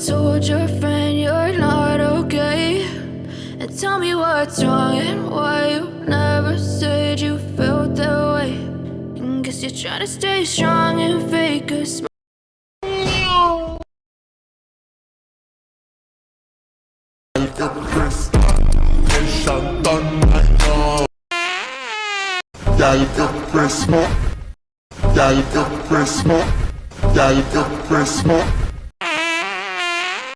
told your friend you're not okay? And tell me what's wrong and why you never said you felt that way. And guess you're trying to stay strong and fake a smile. Gal go press more. Gal go press more. Gal go press more.